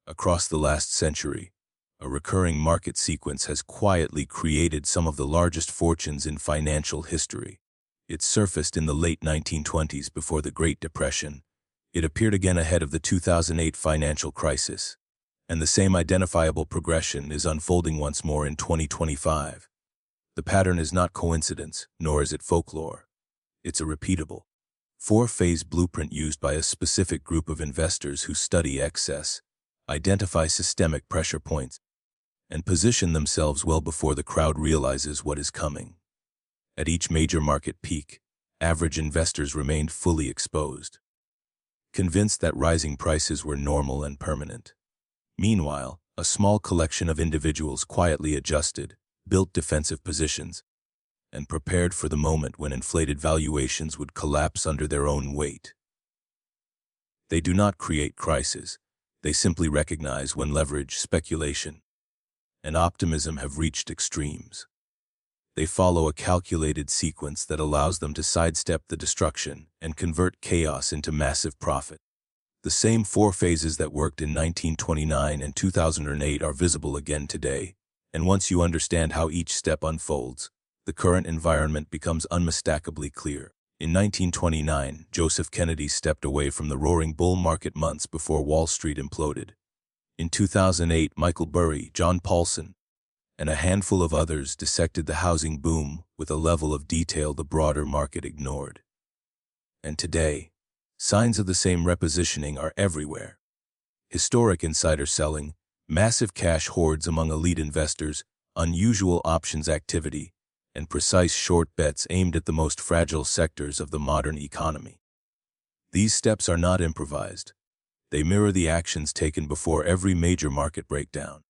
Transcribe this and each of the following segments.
Across the last century, a recurring market sequence has quietly created some of the largest fortunes in financial history. It surfaced in the late 1920s before the Great Depression. It appeared again ahead of the 2008 financial crisis. And the same identifiable progression is unfolding once more in 2025. The pattern is not coincidence, nor is it folklore. It's a repeatable, four-phase blueprint used by a specific group of investors who study excess, identify systemic pressure points, and position themselves well before the crowd realizes what is coming. At each major market peak, average investors remained fully exposed, convinced that rising prices were normal and permanent. Meanwhile, a small collection of individuals quietly adjusted, built defensive positions, and prepared for the moment when inflated valuations would collapse under their own weight. They do not create crises. They simply recognize when leverage, speculation, and optimism have reached extremes. They follow a calculated sequence that allows them to sidestep the destruction and convert chaos into massive profit. The same four phases that worked in 1929 and 2008 are visible again today, and once you understand how each step unfolds, the current environment becomes unmistakably clear. In 1929, Joseph Kennedy stepped away from the roaring bull market months before Wall Street imploded. In 2008, Michael Burry, John Paulson, and a handful of others dissected the housing boom with a level of detail the broader market ignored. And today, signs of the same repositioning are everywhere. Historic insider selling, massive cash hoards among elite investors, unusual options activity, and precise short bets aimed at the most fragile sectors of the modern economy. These steps are not improvised. They mirror the actions taken before every major market breakdown.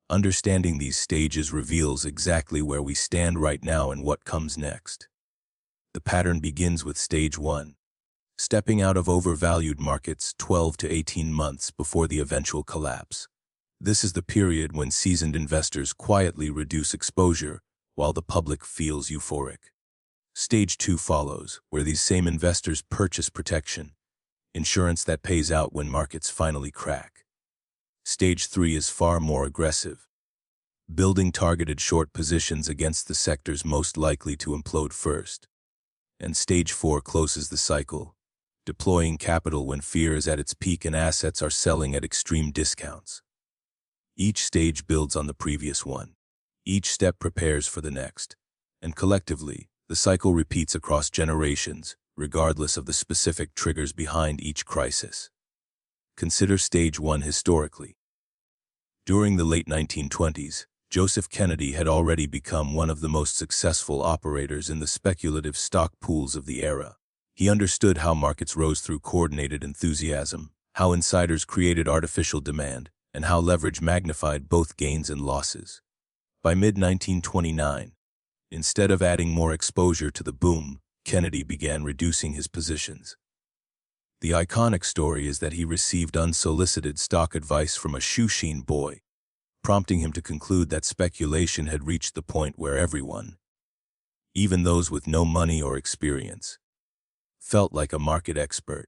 Understanding these stages reveals exactly where we stand right now and what comes next. The pattern begins with stage 1, stepping out of overvalued markets 12 to 18 months before the eventual collapse. This is the period when seasoned investors quietly reduce exposure while the public feels euphoric. Stage 2 follows, where these same investors purchase protection, insurance that pays out when markets finally crack. Stage 3 is far more aggressive, building targeted short positions against the sectors most likely to implode first. And Stage 4 closes the cycle, deploying capital when fear is at its peak and assets are selling at extreme discounts. Each stage builds on the previous one. Each step prepares for the next, and collectively, the cycle repeats across generations, regardless of the specific triggers behind each crisis. Consider Stage 1 historically. During the late 1920s, Joseph Kennedy had already become one of the most successful operators in the speculative stock pools of the era. He understood how markets rose through coordinated enthusiasm, how insiders created artificial demand, and how leverage magnified both gains and losses. By mid-1929, instead of adding more exposure to the boom, Kennedy began reducing his positions. The iconic story is that he received unsolicited stock advice from a shoeshine boy, prompting him to conclude that speculation had reached the point where everyone, even those with no money or experience, felt like a market expert.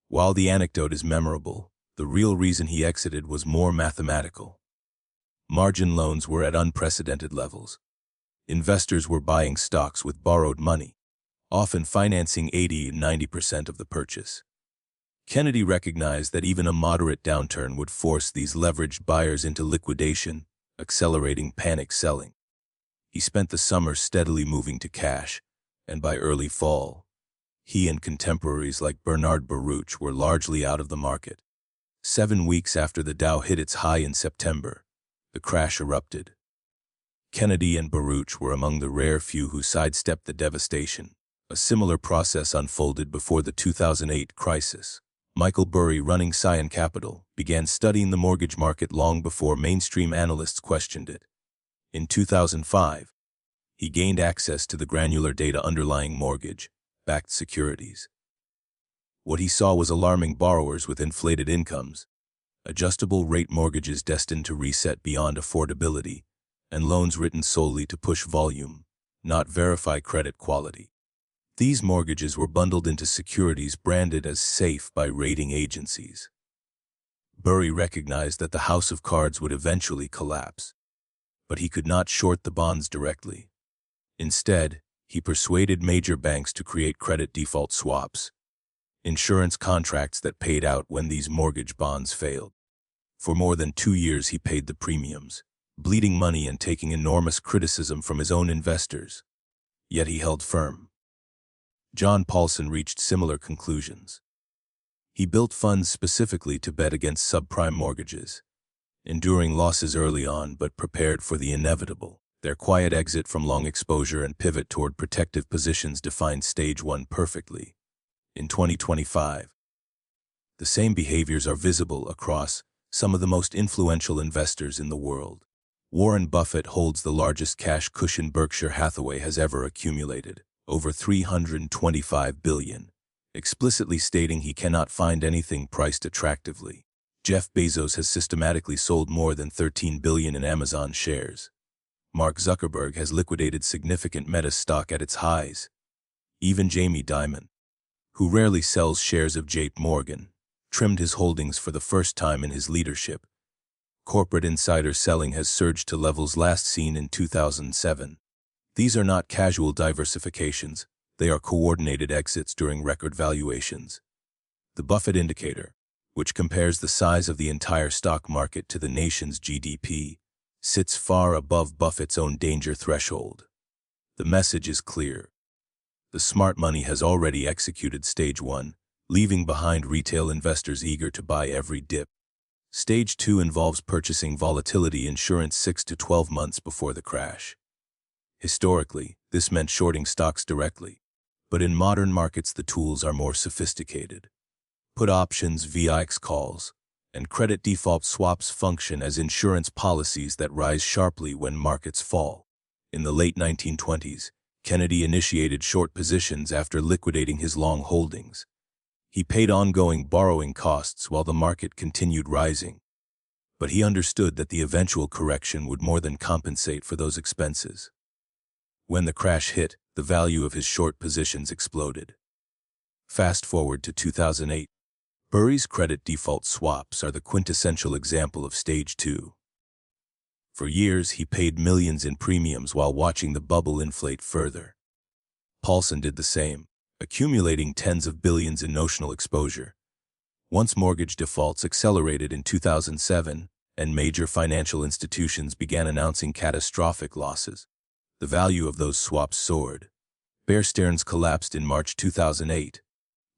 While the anecdote is memorable, the real reason he exited was more mathematical. Margin loans were at unprecedented levels. Investors were buying stocks with borrowed money, often financing 80 and 90% of the purchase. Kennedy recognized that even a moderate downturn would force these leveraged buyers into liquidation, accelerating panic selling. He spent the summer steadily moving to cash, and by early fall, he and contemporaries like Bernard Baruch were largely out of the market. 7 weeks after the Dow hit its high in September, the crash erupted. Kennedy and Baruch were among the rare few who sidestepped the devastation. A similar process unfolded before the 2008 crisis. Michael Burry, running Scion Capital, began studying the mortgage market long before mainstream analysts questioned it. In 2005, he gained access to the granular data underlying mortgage-backed securities. What he saw was alarming: borrowers with inflated incomes, adjustable-rate mortgages destined to reset beyond affordability, and loans written solely to push volume, not verify credit quality. These mortgages were bundled into securities branded as safe by rating agencies. Burry recognized that the house of cards would eventually collapse, but he could not short the bonds directly. Instead, he persuaded major banks to create credit default swaps, insurance contracts that paid out when these mortgage bonds failed. For more than 2 years he paid the premiums, bleeding money and taking enormous criticism from his own investors. Yet he held firm. John Paulson reached similar conclusions. He built funds specifically to bet against subprime mortgages, enduring losses early on but prepared for the inevitable. Their quiet exit from long exposure and pivot toward protective positions defined Stage 1 perfectly. In 2025, the same behaviors are visible across some of the most influential investors in the world. Warren Buffett holds the largest cash cushion Berkshire Hathaway has ever accumulated, over $325 billion, explicitly stating he cannot find anything priced attractively. Jeff Bezos has systematically sold more than $13 billion in Amazon shares. Mark Zuckerberg has liquidated significant Meta stock at its highs. Even Dimon, who rarely sells shares of JP Morgan, trimmed his holdings for the first time in his leadership. Corporate insider selling has surged to levels last seen in 2007. These are not casual diversifications, they are coordinated exits during record valuations. The Buffett indicator, which compares the size of the entire stock market to the nation's GDP, sits far above Buffett's own danger threshold. The message is clear. The smart money has already executed Stage 1, leaving behind retail investors eager to buy every dip. Stage 2 involves purchasing volatility insurance 6 to 12 months before the crash. Historically, this meant shorting stocks directly, but in modern markets the tools are more sophisticated. Put options, VIX calls, and credit default swaps function as insurance policies that rise sharply when markets fall. In the late 1920s, Kennedy initiated short positions after liquidating his long holdings. He paid ongoing borrowing costs while the market continued rising, but he understood that the eventual correction would more than compensate for those expenses. When the crash hit, the value of his short positions exploded. Fast forward to 2008. Burry's credit default swaps are the quintessential example of Stage 2. For years, he paid millions in premiums while watching the bubble inflate further. Paulson did the same, accumulating tens of billions in notional exposure. Once mortgage defaults accelerated in 2007 and major financial institutions began announcing catastrophic losses, the value of those swaps soared. Bear Stearns collapsed in March 2008.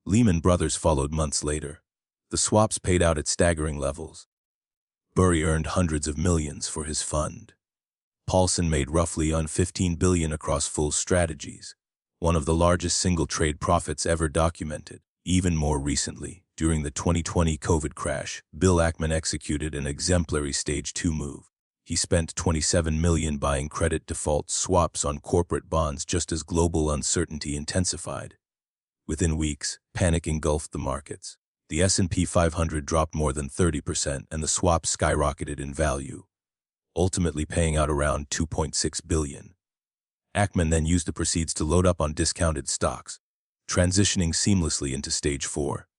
Lehman Brothers followed months later. The swaps paid out at staggering levels. Burry earned hundreds of millions for his fund. Paulson made roughly $15 billion across full strategies, one of the largest single-trade profits ever documented. Even more recently, during the 2020 COVID crash, Bill Ackman executed an exemplary Stage 2 move. He spent $27 million buying credit default swaps on corporate bonds just as global uncertainty intensified. Within weeks, panic engulfed the markets. The S&P 500 dropped more than 30% and the swaps skyrocketed in value, ultimately paying out around $2.6 billion. Ackman then used the proceeds to load up on discounted stocks, transitioning seamlessly into Stage 4.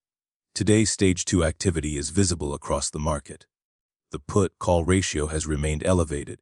Today, Stage 2 activity is visible across the market. The put-call ratio has remained elevated,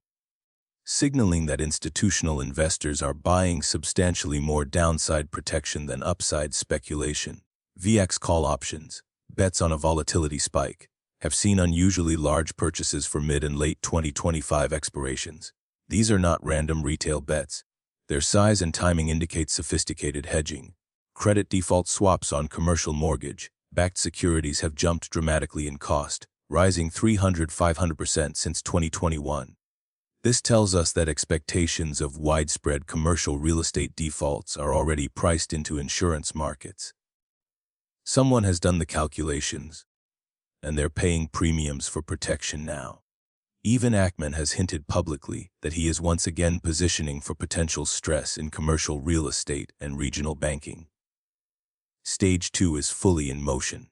signaling that institutional investors are buying substantially more downside protection than upside speculation. VIX call options, bets on a volatility spike, have seen unusually large purchases for mid and late 2025 expirations. These are not random retail bets. Their size and timing indicate sophisticated hedging. Credit default swaps on commercial mortgage-backed securities have jumped dramatically in cost, rising 300–500% since 2021. This tells us that expectations of widespread commercial real estate defaults are already priced into insurance markets. Someone has done the calculations, and they're paying premiums for protection now. Even Ackman has hinted publicly that he is once again positioning for potential stress in commercial real estate and regional banking. Stage 2 is fully in motion.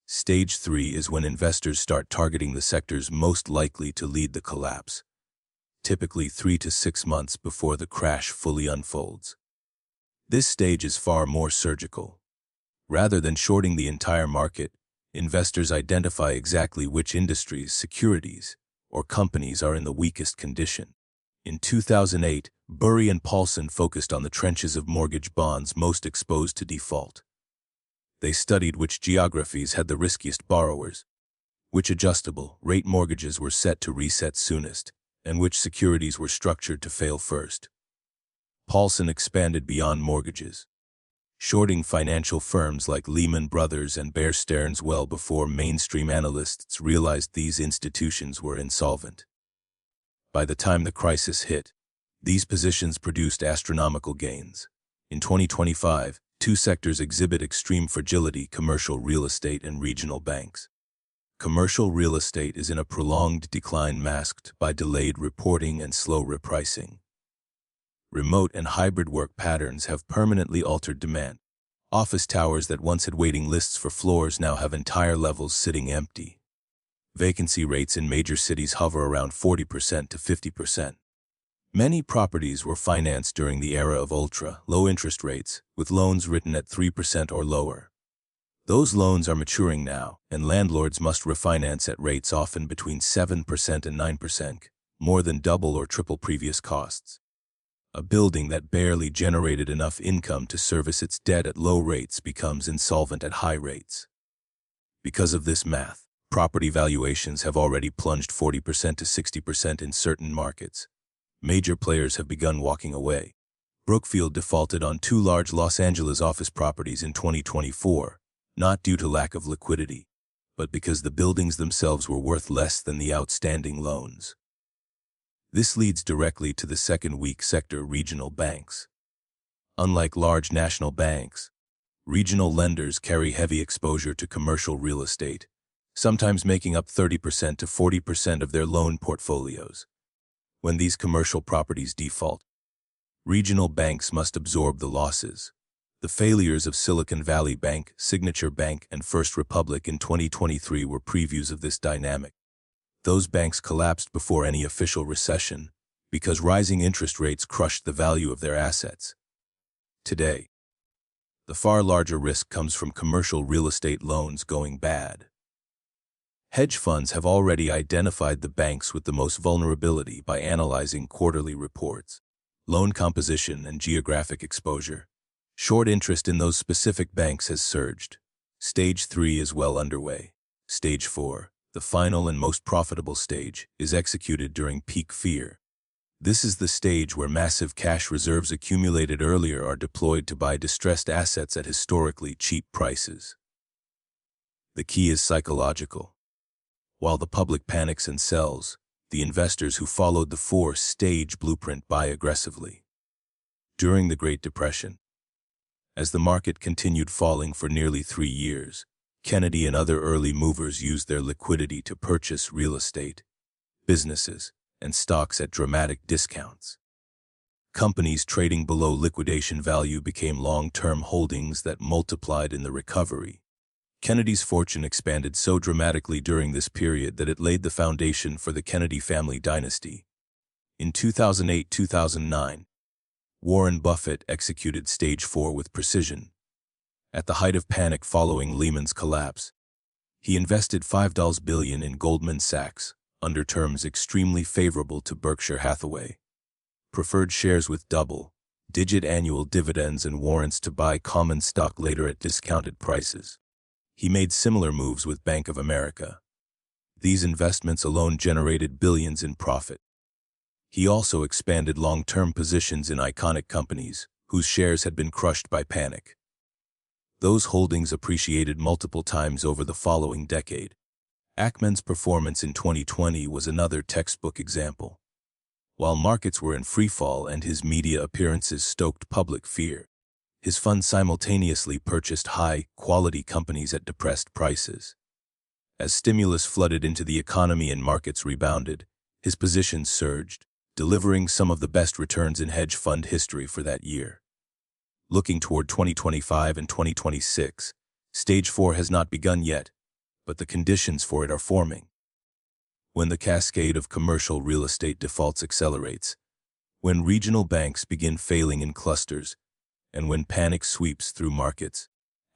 Stage 3 is when investors start targeting the sectors most likely to lead the collapse, typically 3 to 6 months before the crash fully unfolds. This stage is far more surgical. Rather than shorting the entire market, Investors identify exactly which industries, securities, or companies are in the weakest condition. In 2008, Burry and Paulson focused on the trenches of mortgage bonds most exposed to default. They studied which geographies had the riskiest borrowers, which adjustable-rate mortgages were set to reset soonest, and which securities were structured to fail first. Paulson expanded beyond mortgages, shorting financial firms like Lehman Brothers and Bear Stearns well before mainstream analysts realized these institutions were insolvent. By the time the crisis hit, these positions produced astronomical gains. In 2025, two sectors exhibit extreme fragility: commercial real estate and regional banks. Commercial real estate is in a prolonged decline masked by delayed reporting and slow repricing. Remote and hybrid work patterns have permanently altered demand. Office towers that once had waiting lists for floors now have entire levels sitting empty. Vacancy rates in major cities hover around 40% to 50%. Many properties were financed during the era of ultra-low interest rates, with loans written at 3% or lower. Those loans are maturing now, and landlords must refinance at rates often between 7% and 9%, more than double or triple previous costs. A building that barely generated enough income to service its debt at low rates becomes insolvent at high rates. Because of this math, property valuations have already plunged 40% to 60% in certain markets. Major players have begun walking away. Brookfield defaulted on two large Los Angeles office properties in 2024, not due to lack of liquidity, but because the buildings themselves were worth less than the outstanding loans. This leads directly to the second weak sector: regional banks. Unlike large national banks, regional lenders carry heavy exposure to commercial real estate, sometimes making up 30% to 40% of their loan portfolios. When these commercial properties default, regional banks must absorb the losses. The failures of Silicon Valley Bank, Signature Bank, and First Republic in 2023 were previews of this dynamic. Those banks collapsed before any official recession because rising interest rates crushed the value of their assets. Today, the far larger risk comes from commercial real estate loans going bad. Hedge funds have already identified the banks with the most vulnerability by analyzing quarterly reports, loan composition, and geographic exposure. Short interest in those specific banks has surged. Stage 3 is well underway. Stage 4, the final and most profitable stage, is executed during peak fear. This is the stage where massive cash reserves accumulated earlier are deployed to buy distressed assets at historically cheap prices. The key is psychological. While the public panics and sells, the investors who followed the four-stage blueprint buy aggressively. During the Great Depression, as the market continued falling for nearly 3 years, Kennedy and other early movers used their liquidity to purchase real estate, businesses, and stocks at dramatic discounts. Companies trading below liquidation value became long-term holdings that multiplied in the recovery. Kennedy's fortune expanded so dramatically during this period that it laid the foundation for the Kennedy family dynasty. In 2008-2009, Warren Buffett executed Stage 4 with precision. At the height of panic following Lehman's collapse, he invested $5 billion in Goldman Sachs, under terms extremely favorable to Berkshire Hathaway. Preferred shares with double-digit annual dividends and warrants to buy common stock later at discounted prices. He made similar moves with Bank of America. These investments alone generated billions in profit. He also expanded long-term positions in iconic companies whose shares had been crushed by panic. Those holdings appreciated multiple times over the following decade. Ackman's performance in 2020 was another textbook example. While markets were in freefall and his media appearances stoked public fear, his fund simultaneously purchased high-quality companies at depressed prices. As stimulus flooded into the economy and markets rebounded, his positions surged, delivering some of the best returns in hedge fund history for that year. Looking toward 2025 and 2026, Stage 4 has not begun yet, but the conditions for it are forming. When the cascade of commercial real estate defaults accelerates, when regional banks begin failing in clusters, and when panic sweeps through markets,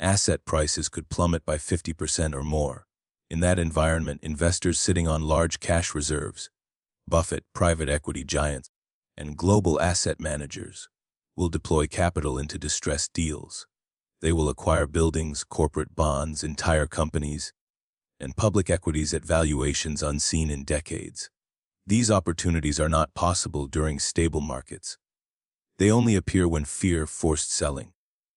Asset prices could plummet by 50% or more. In that environment, investors sitting on large cash reserves, Buffett, private equity giants, and global asset managers will deploy capital into distressed deals. They will acquire buildings, corporate bonds, entire companies, and public equities at valuations unseen in decades. These opportunities are not possible during stable markets. They only appear when fear forced selling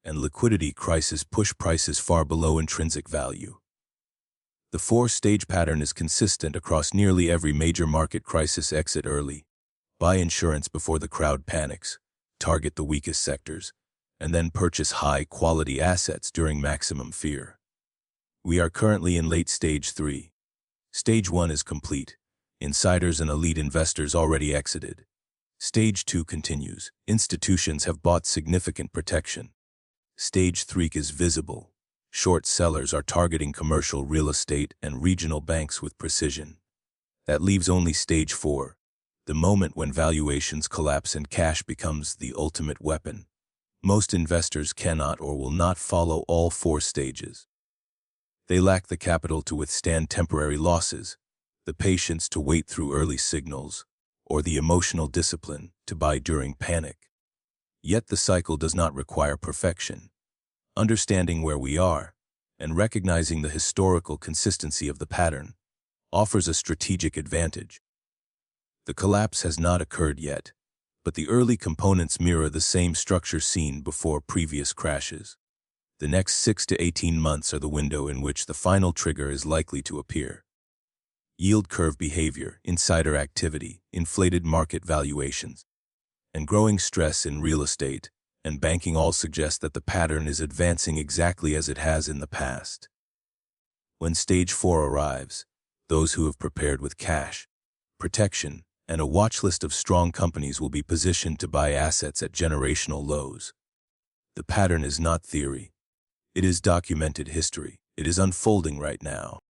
and liquidity crisis push prices far below intrinsic value. The four-stage pattern is consistent across nearly every major market crisis: exit early, buy insurance before the crowd panics, target the weakest sectors, and then purchase high-quality assets during maximum fear. We are currently in late Stage 3. Stage 1 is complete. Insiders and elite investors already exited. Stage 2 continues. Institutions have bought significant protection. Stage 3 is visible. Short sellers are targeting commercial real estate and regional banks with precision. That leaves only Stage 4, the moment when valuations collapse and cash becomes the ultimate weapon. Most investors cannot or will not follow all four stages. They lack the capital to withstand temporary losses, the patience to wait through early signals, or the emotional discipline to buy during panic. Yet the cycle does not require perfection. Understanding where we are and recognizing the historical consistency of the pattern offers a strategic advantage. The collapse has not occurred yet, but the early components mirror the same structure seen before previous crashes. The next 6 to 18 months are the window in which the final trigger is likely to appear. Yield curve behavior, insider activity, inflated market valuations, and growing stress in real estate and banking all suggest that the pattern is advancing exactly as it has in the past. When Stage 4 arrives, those who have prepared with cash, protection, and a watch list of strong companies will be positioned to buy assets at generational lows. The pattern is not theory. It is documented history. It is unfolding right now.